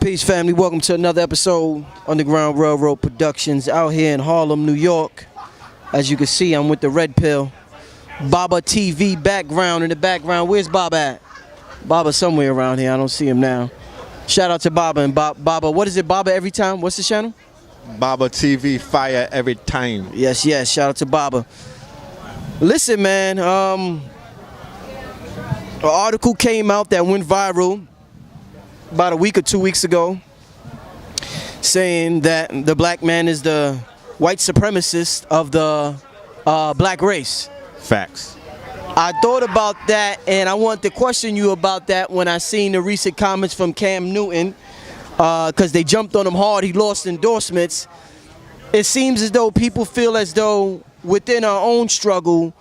Peace, family. Welcome to another episode Underground Railroad Productions out here in Harlem, New York. As you can see, I'm with the Red Pill. Baba TV background in the background. Where's Baba at? Baba somewhere around here. I don't see him now. Shout out to Baba and Baba. What is it, Baba every time? What's the channel? Baba TV, fire every time. Yes, yes. Shout out to Baba. Listen, man. An article came out that went viral about a week or 2 weeks ago, saying that the black man is the white supremacist of the black race. Facts. I thought about that, and I wanted to question you about that when I seen the recent comments from Cam Newton, because they jumped on him hard. He lost endorsements. It seems as though people feel as though within our own struggle,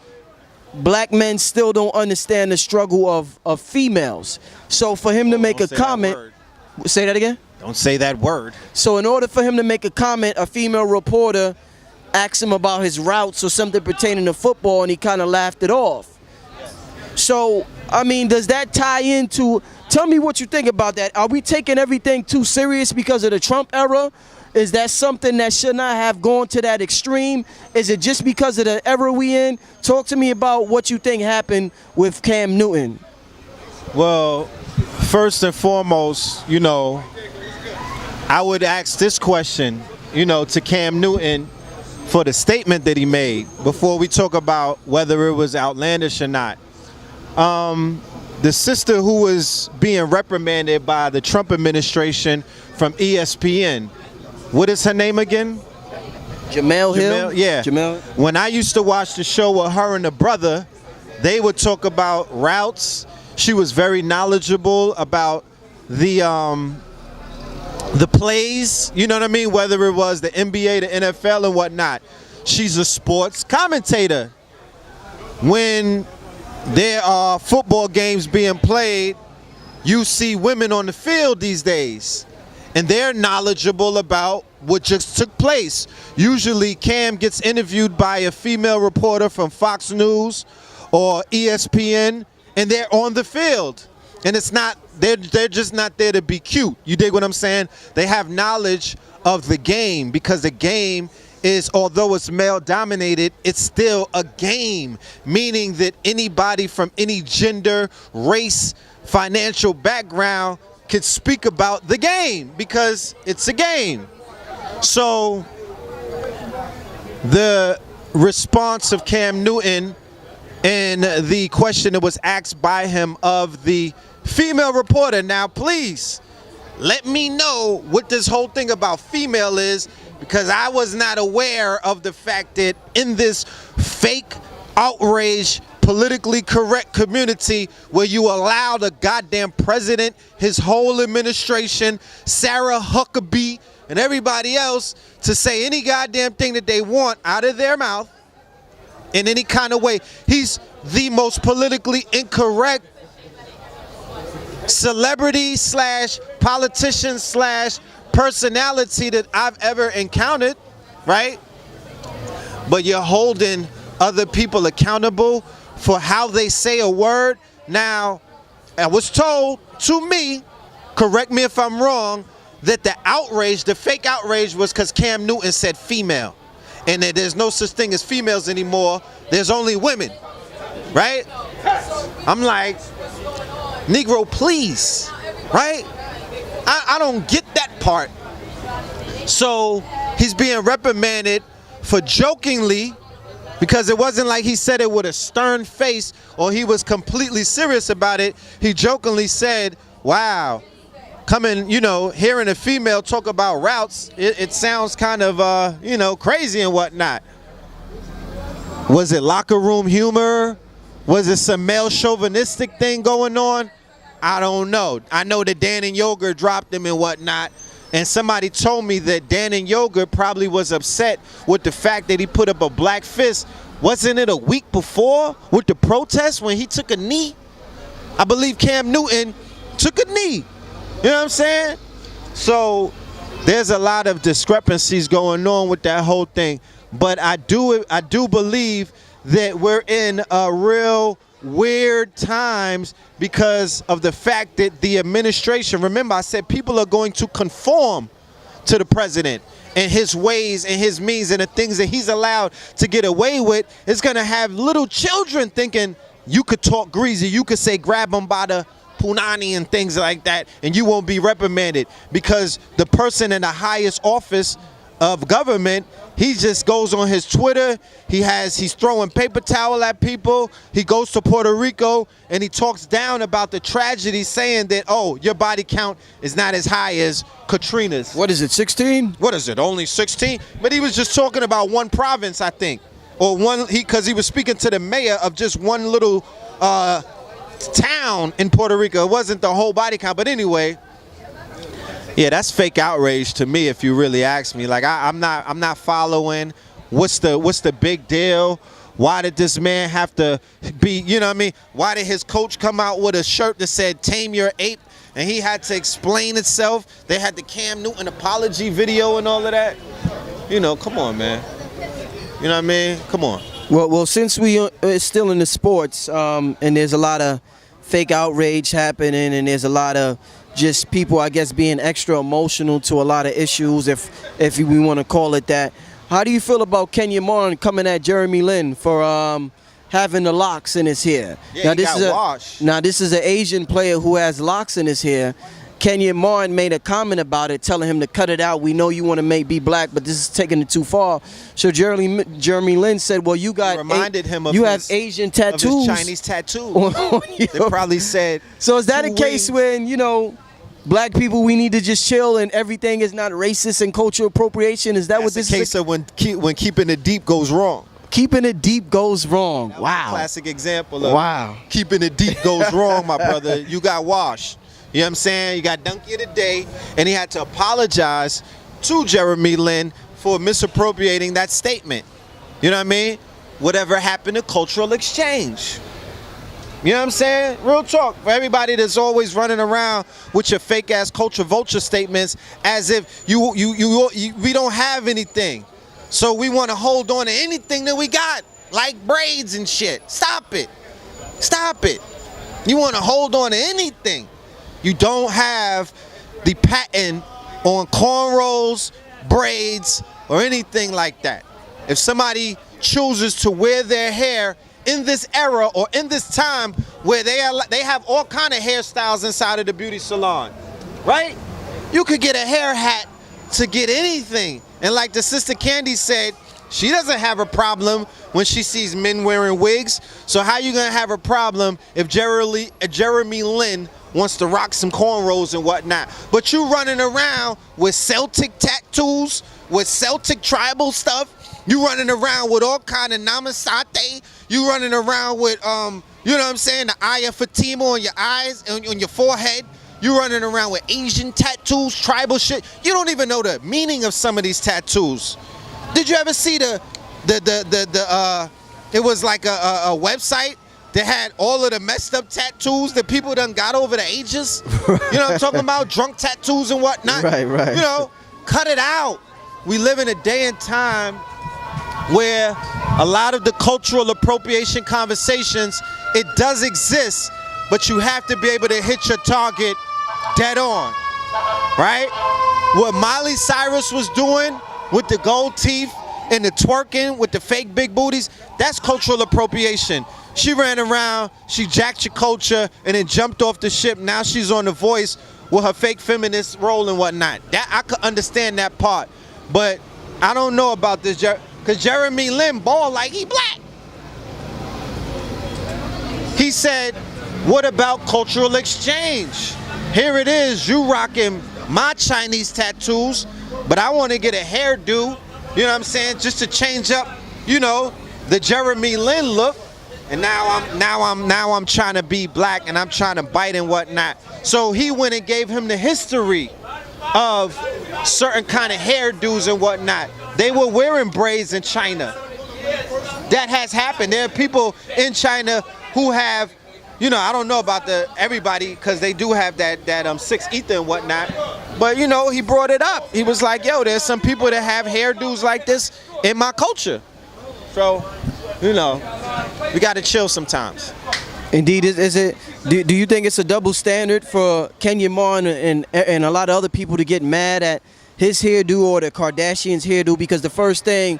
black men still don't understand the struggle of females. So for him to make a comment, say that again? Don't say that word. So in order for him to make a comment, a female reporter asked him about his routes or something pertaining to football, and he kind of laughed it off. So, I mean, does that tie into, tell me what you think about that. Are we taking everything too serious because of the Trump era? Is that something that should not have gone to that extreme? Is it just because of the era we in? Talk to me about what you think happened with Cam Newton. Well, first and foremost, I would ask this question, to Cam Newton for the statement that he made before we talk about whether it was outlandish or not. The sister who was being reprimanded by the Trump administration from ESPN, what is her name again? Jamel Hill? Yeah. Jamel. When I used to watch the show with her and the brother, they would talk about routes. She was very knowledgeable about the plays, you know what I mean? Whether it was the NBA, the NFL, and whatnot. She's a sports commentator. When there are football games being played, you see women on the field these days, and they're knowledgeable about what just took place. Usually Cam gets interviewed by a female reporter from Fox News or ESPN, and they're on the field. And it's not, they're just not there to be cute. You dig what I'm saying? They have knowledge of the game, because the game is, although it's male dominated, it's still a game, meaning that anybody from any gender, race, financial background could speak about the game because it's a game. So the response of Cam Newton and the question that was asked by him of the female reporter, now please let me know what this whole thing about female is, because I was not aware of the fact that in this fake outrage politically correct community where you allow the goddamn president, his whole administration, Sarah Huckabee, and everybody else to say any goddamn thing that they want out of their mouth in any kind of way. He's the most politically incorrect celebrity slash politician slash personality that I've ever encountered, right? But you're holding other people accountable for how they say a word. Now, I was told to me, correct me if I'm wrong, that the outrage, the fake outrage, was because Cam Newton said female, and that there's no such thing as females anymore. There's only women, right? I'm like, Negro, please, right? I don't get that part. So he's being reprimanded for jokingly, because it wasn't like he said it with a stern face or he was completely serious about it. He jokingly said, wow, coming, hearing a female talk about routes, it sounds kind of, crazy and whatnot. Was it locker room humor? Was it some male chauvinistic thing going on? I don't know. I know that Dan and Yogurt dropped him and whatnot, and somebody told me that Dan and Yogurt probably was upset with the fact that he put up a black fist. Wasn't it a week before with the protest when he took a knee? I believe Cam Newton took a knee. You know what I'm saying? So there's a lot of discrepancies going on with that whole thing. But I do believe that we're in a real weird times because of the fact that the administration, remember I said people are going to conform to the president and his ways and his means and the things that he's allowed to get away with. Is going to have little children thinking you could talk greasy, you could say grab them by the punani and things like that, and you won't be reprimanded, because the person in the highest office of government, he just goes on his Twitter, he's throwing paper towel at people, he goes to Puerto Rico and he talks down about the tragedy, saying that, oh, your body count is not as high as Katrina's. What is it, 16? What is it, only 16? But he was just talking about one province, I think, or one, because he was speaking to the mayor of just one little town in Puerto Rico. It wasn't the whole body count, but anyway. Yeah, that's fake outrage to me, if you really ask me. Like I'm not following. What's the big deal? Why did this man have to be? You know what I mean? Why did his coach come out with a shirt that said "Tame your ape" and he had to explain itself? They had the Cam Newton apology video and all of that. You know, come on, man. You know what I mean? Come on. Well, since we are still in the sports, and there's a lot of fake outrage happening, and there's a lot of just people, I guess, being extra emotional to a lot of issues, if we want to call it that. How do you feel about Kenya Martin coming at Jeremy Lin for having the locks in his hair? Yeah, now, this got washed. Now, this is an Asian player who has locks in his hair. Kenya Martin made a comment about it, telling him to cut it out. We know you want to be black, but this is taking it too far. So Jeremy Lin said, well, you got have Asian tattoos. Of his Chinese tattoo. They probably said. So is that a case when, you know, black people, we need to just chill and everything is not racist and cultural appropriation? Is that what this is? That's a case of when keeping it deep goes wrong. Keeping it deep goes wrong. Wow. Classic example of keeping it deep goes wrong, my brother. You got washed. You know what I'm saying? You got Donkey of the Day, and he had to apologize to Jeremy Lin for misappropriating that statement. You know what I mean? Whatever happened to cultural exchange? You know what I'm saying? Real talk. For everybody that's always running around with your fake ass culture vulture statements as if we don't have anything. So we want to hold on to anything that we got, like braids and shit. Stop it. Stop it. You want to hold on to anything. You don't have the patent on cornrows, braids, or anything like that. If somebody chooses to wear their hair in this era or in this time where they have all kind of hairstyles inside of the beauty salon, right? You could get a hair hat to get anything. And like the sister Candy said, she doesn't have a problem when she sees men wearing wigs. So how you gonna have a problem if Jeremy Lin wants to rock some cornrows and whatnot? But you running around with Celtic tattoos, with Celtic tribal stuff. You running around with all kind of namaste. You running around with, you know what I'm saying, the Eye of Fatima on your eyes, on your forehead. You running around with Asian tattoos, tribal shit. You don't even know the meaning of some of these tattoos. Did you ever see it was like a website that had all of the messed up tattoos that people done got over the ages? You know what I'm talking about? Drunk tattoos and whatnot. Right. You know, cut it out. We live in a day and time where a lot of the cultural appropriation conversations, it does exist, but you have to be able to hit your target dead on, right? What Miley Cyrus was doing with the gold teeth and the twerking with the fake big booties, that's cultural appropriation. She ran around, she jacked your culture, and then jumped off the ship. Now she's on The Voice with her fake feminist role and whatnot. That I could understand that part, but I don't know about this, because Jeremy Lin ball like he black. He said, what about cultural exchange? Here it is, you rocking my Chinese tattoos, but I want to get a hairdo, you know what I'm saying, just to change up, you know, the Jeremy Lin look. And now I'm trying to be black and I'm trying to bite and whatnot. So he went and gave him the history of certain kind of hairdos and whatnot. They were wearing braids in China. That has happened. There are people in China who have, you know, I don't know about everybody, because they do have that 6 ether and whatnot. But you know, he brought it up. He was like, yo, there's some people that have hairdos like this in my culture. So, you know, we gotta chill sometimes. Indeed, is it? Do you think it's a double standard for Kenya Moore and a lot of other people to get mad at his hairdo or the Kardashians' hairdo? Because the first thing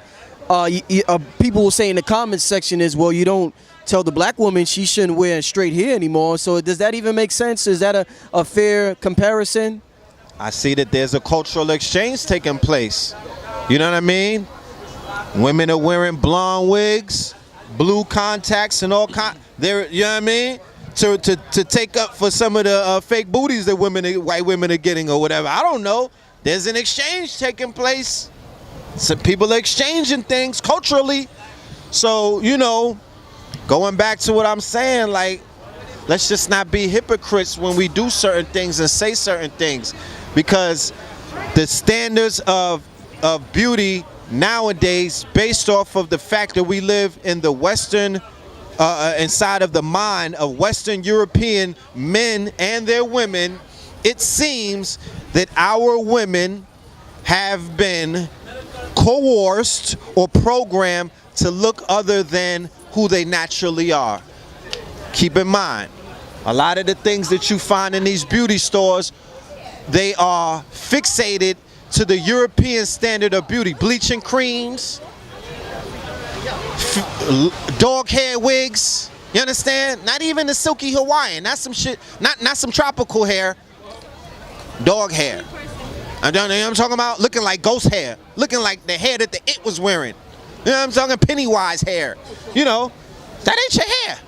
people will say in the comments section is, well, you don't tell the black woman she shouldn't wear straight hair anymore. So does that even make sense? Is that a fair comparison? I see that there's a cultural exchange taking place. You know what I mean? Women are wearing blonde wigs, blue contacts, and all kind. You know what I mean? To take up for some of the fake booties that white women are getting or whatever. I don't know. There's an exchange taking place. Some people are exchanging things culturally. So, you know, going back to what I'm saying, like, let's just not be hypocrites when we do certain things and say certain things, because the standards of beauty nowadays, based off of the fact that we live in the Western, inside of the mind of Western European men and their women, it seems that our women have been coerced or programmed to look other than who they naturally are. Keep in mind, a lot of the things that you find in these beauty stores, they are fixated to the European standard of beauty. Bleaching creams, dog hair wigs, you understand? Not even the silky Hawaiian, not some shit, not some tropical hair, dog hair. You know what I'm talking about? Looking like ghost hair, looking like the hair that the It was wearing. You know what I'm talking? Pennywise hair. You know, that ain't your hair.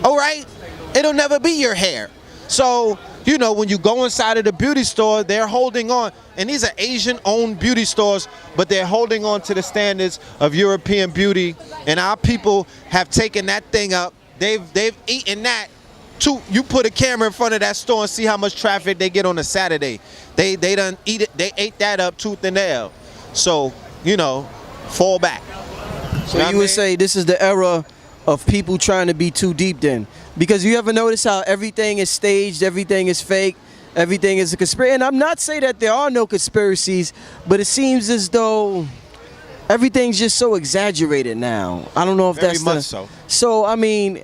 All right? It'll never be your hair. So, you know, when you go inside of the beauty store, they're holding on, and these are Asian-owned beauty stores, but they're holding on to the standards of European beauty, and our people have taken that thing up. They've eaten that. You put a camera in front of that store and see how much traffic they get on a Saturday. They done eat it. They ate that up tooth and nail. So, you know, fall back. So you would say this is the era of people trying to be too deep then? Because you ever notice how everything is staged, everything is fake, everything is a conspiracy? And I'm not saying that there are no conspiracies, but it seems as though everything's just so exaggerated now. I don't know if Very that's much so. So, I mean,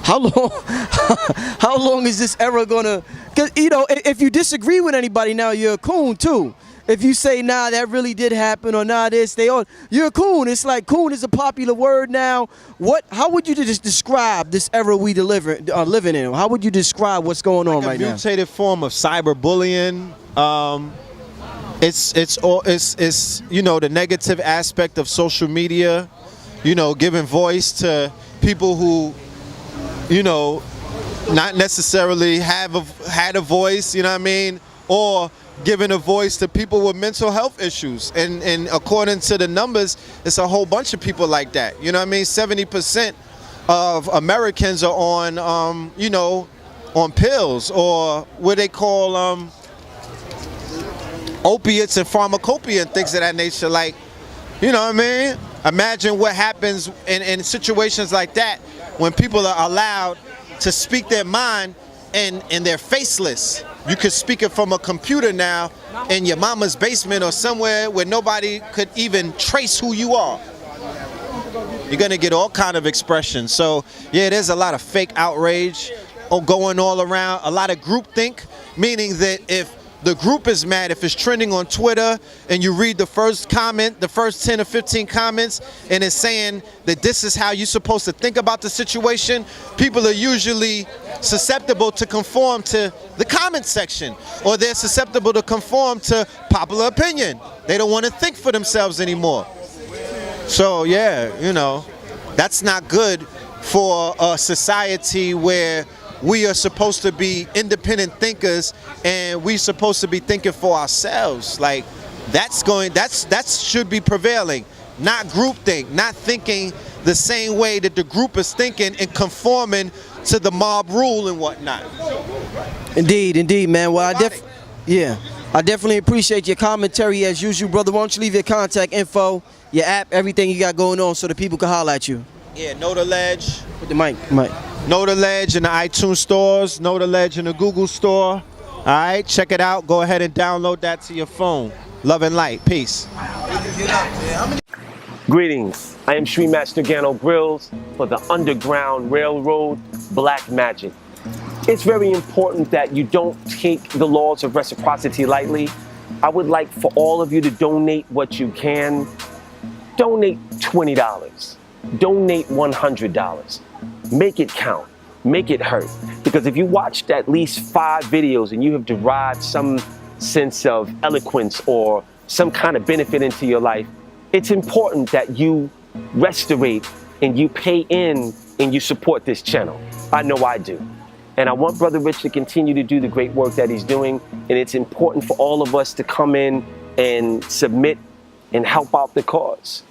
how long is this era gonna? Because, you know, if you disagree with anybody now, you're a coon too. If you say, nah, that really did happen, or nah, you're a coon. It's like coon is a popular word now. How would you just describe this era we living in? How would you describe what's going on right now? A mutated form of cyberbullying. It's you know, the negative aspect of social media. You know, giving voice to people who, you know, not necessarily had a voice. You know what I mean? Or giving a voice to people with mental health issues, and according to the numbers, it's a whole bunch of people like that. You know what I mean? 70% of Americans are on, you know, on pills, or what they call opiates and pharmacopoeia and things of that nature. Like, you know what I mean? Imagine what happens in situations like that when people are allowed to speak their mind and they're faceless. You could speak it from a computer now in your mama's basement or somewhere where nobody could even trace who you are. You're gonna get all kind of expressions. So yeah, there's a lot of fake outrage going all around, a lot of groupthink, meaning that if the group is mad, if it's trending on Twitter and you read the first comment, the first 10 or 15 comments, and it's saying that this is how you're supposed to think about the situation, people are usually susceptible to conform to the comment section, or they're susceptible to conform to popular opinion. They don't want to think for themselves anymore. So yeah, you know, that's not good for a society where we are supposed to be independent thinkers and we're supposed to be thinking for ourselves. Like, that should be prevailing, not groupthink, not thinking the same way that the group is thinking and conforming to the mob rule and whatnot. Indeed, man. Well, I definitely appreciate your commentary as usual, brother. Why don't you leave your contact info, your app, everything you got going on so the people can holler at you. Yeah, Know the Ledge. With the mic. Know the Ledge in the iTunes stores, Know the Ledge in the Google store. All right, check it out. Go ahead and download that to your phone. Love and light. Peace. Greetings, I am Master Gano Grills for the Underground Railroad Black Magic. It's very important that you don't take the laws of reciprocity lightly. I would like for all of you to donate what you can. Donate $20, donate $100. Make it count, make it hurt. Because if you watched at least 5 videos and you have derived some sense of eloquence or some kind of benefit into your life, it's important that you restorate and you pay in and you support this channel. I know I do. And I want Brother Rich to continue to do the great work that he's doing. And it's important for all of us to come in and submit and help out the cause.